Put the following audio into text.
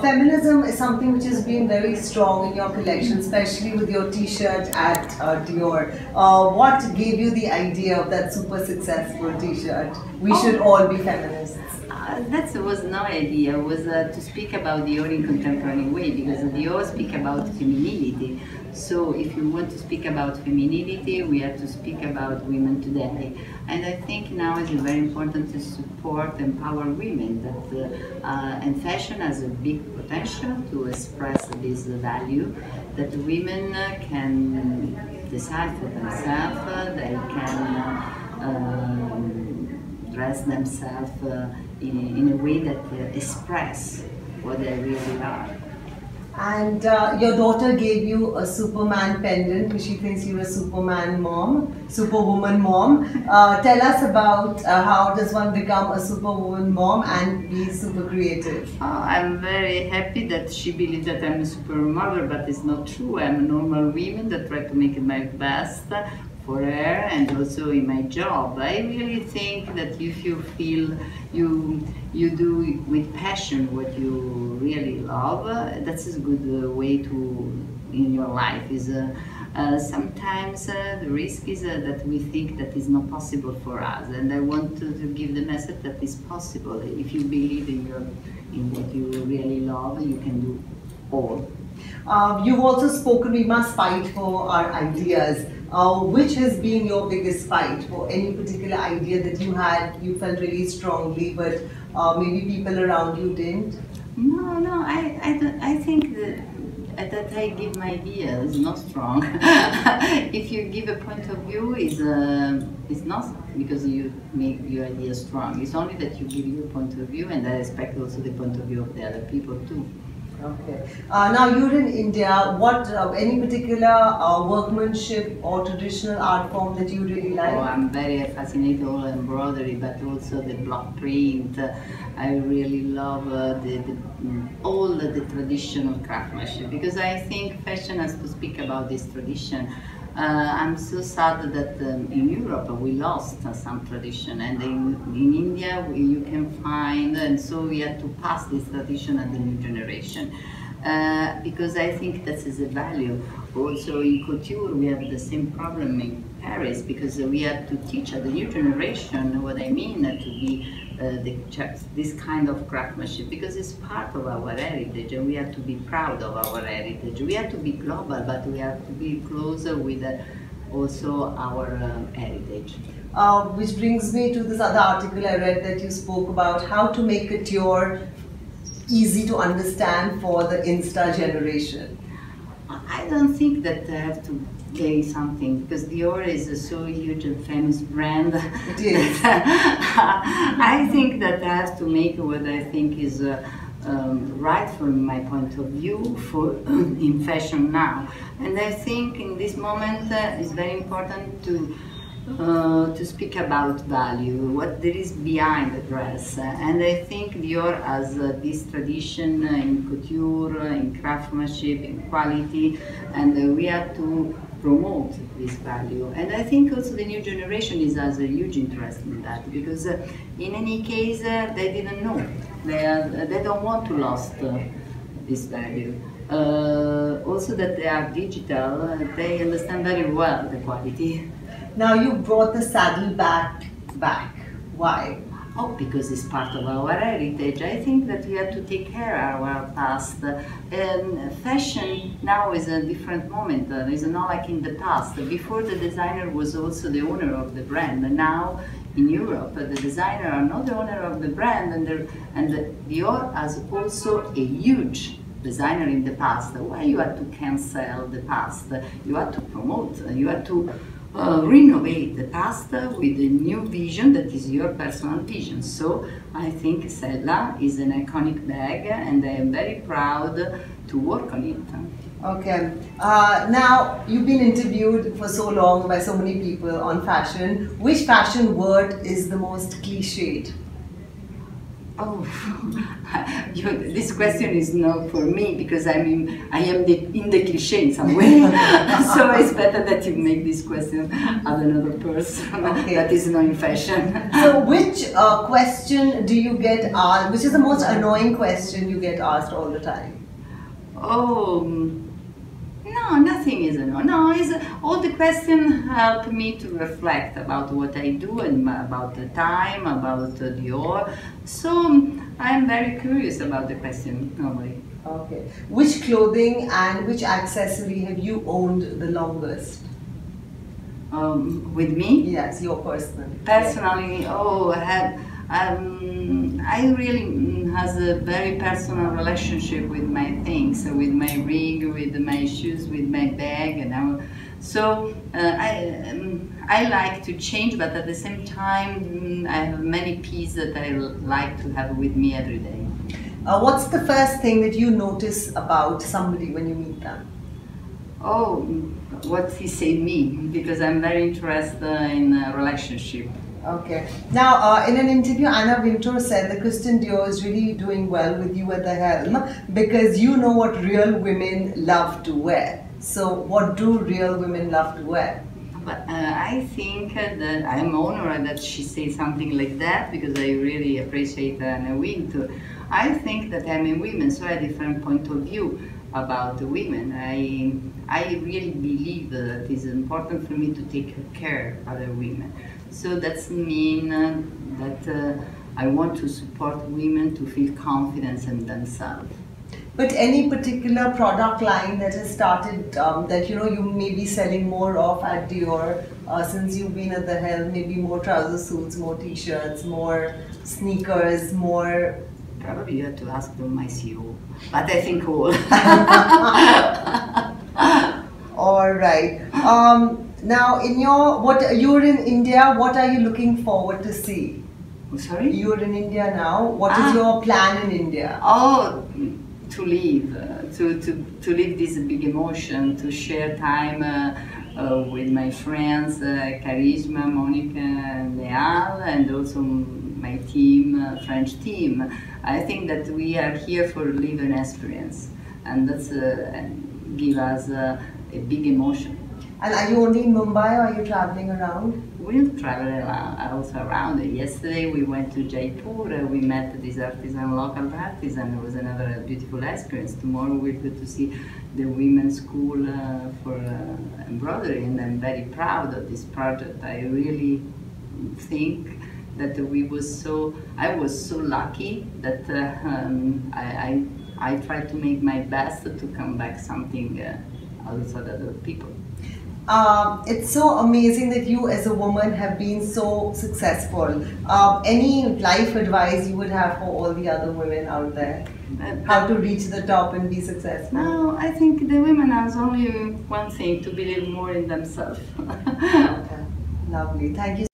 Feminism is something which has been very strong in your collection, especially with your t-shirt at Dior. What gave you the idea of that super successful t-shirt? We should all be feminists. That was no idea. It was to speak about Dior in contemporary way, because Dior speak about femininity. So if you want to speak about femininity, we have to speak about women today. And I think now is very important to support, empower women. And fashion has a big potential to express this value, that women can decide for themselves, they can dress themselves in a way that express what they really are. And your daughter gave you a Superman pendant because she thinks you're a Superman mom, Superwoman mom. Tell us about how does one become a Superwoman mom and be super creative? I'm very happy that she believes that I'm a super mother, but it's not true. I'm a normal woman that try to make it my best for her and also in my job. I really think that if you feel you do with passion what you really love, that's a good way to in your life. Is sometimes the risk is that we think that is not possible for us, and I want to give the message that is possible. If you believe in what you really love, you can do all. You've also spoken, we must fight for our ideas. Which has been your biggest fight for any particular idea that you had, you felt really strongly, but maybe people around you didn't? No, I think that I give my idea is not strong. If you give a point of view, is not because you make your idea strong. It's only that you give your point of view, and I respect also the point of view of the other people too. Okay. Now you're in India. What any particular workmanship or traditional art form that you really like? Oh, I'm very fascinated with embroidery, but also the block print. I really love all the traditional craftsmanship, because I think fashion has to speak about this tradition. I'm so sad that in Europe we lost some tradition, and in India you can find, and so we have to pass this tradition to the new generation. Because I think that is a value. Also in couture we have the same problem in Paris, because we have to teach the new generation what I mean to be this kind of craftsmanship, because it's part of our heritage and we have to be proud of our heritage. We have to be global, but we have to be closer with also our heritage. Which brings me to this other article I read that you spoke about how to make a Dior easy to understand for the Insta generation. I don't think that I have to say something, because Dior is a so huge and famous brand. It is. I think that I have to make what I think is right from my point of view for in fashion now. And I think in this moment it's very important to speak about value, what there is behind the dress. And I think Dior has this tradition in couture, in craftsmanship, in quality, and we have to promote this value. And I think also the new generation has a huge interest in that, because in any case they didn't know. They don't want to lose this value. Also that they are digital, they understand very well the quality. Now you brought the saddle back. Why? Oh, because it's part of our heritage. I think that we have to take care of our past. Fashion now is a different moment. It's not like in the past. Before, the designer was also the owner of the brand. Now, in Europe, the designer are not the owner of the brand, and Dior has also a huge designer in the past. Why you have to cancel the past? You have to promote. You have to renovate the past with a new vision that is your personal vision. So I think Sella is an iconic bag, and I am very proud to work on it. Okay. Now you've been interviewed for so long by so many people on fashion. Which fashion word is the most cliched? Oh, this question is not for me because I am in the cliché in some way. So it's better that you make this question of another person that is not in fashion. So which question do you get asked, which is the most annoying question you get asked all the time? Oh, no, nothing is annoying. No, all the questions help me to reflect about what I do and about the time, about Dior. So I'm very curious about the question normally. Okay. Which clothing and which accessory have you owned the longest? With me? Yes, your personal. Personally, oh, I really has a very personal relationship with my things, with my ring, with my shoes, with my bag, and so I like to change, but at the same time I have many pieces that I like to have with me every day. What's the first thing that you notice about somebody when you meet them? Oh, what he say me, because I'm very interested in a relationship. Okay. Now, in an interview, Anna Wintour said that Christian Dior is really doing well with you at the helm because you know what real women love to wear. So, what do real women love to wear? But I think that I'm honored that she says something like that because I really appreciate Anna Wintour. I think that I'm a woman, so I have a different point of view about the women. I really believe that it's important for me to take care of other women. So that's mean that I want to support women to feel confidence in themselves. But any particular product line that has started that you may be selling more of at Dior since you've been at the helm? Maybe more trouser suits, more t-shirts, more sneakers, more. Probably you have to ask them my CEO, but I think all. All right. Now, you're in India. What are you looking forward to see? Oh, sorry? You're in India now. What is your plan in India? Oh, to live, to live this big emotion, to share time with my friends, Charisma, Monica, Leal, and also my team, French team. I think that we are here for live an experience, and that's give us a big emotion. And are you only in Mumbai or are you traveling around? We'll travel also around. Yesterday we went to Jaipur, we met this artisan, local artisan. It was another beautiful experience. Tomorrow we're going to see the women's school for embroidery, and I'm very proud of this project. I really think that I was so lucky that I tried to make my best to come back something also to other people. It's so amazing that you as a woman have been so successful. Any life advice you would have for all the other women out there? How to reach the top and be successful? No, I think the women has only one thing, to believe more in themselves. Okay. Lovely. Thank you.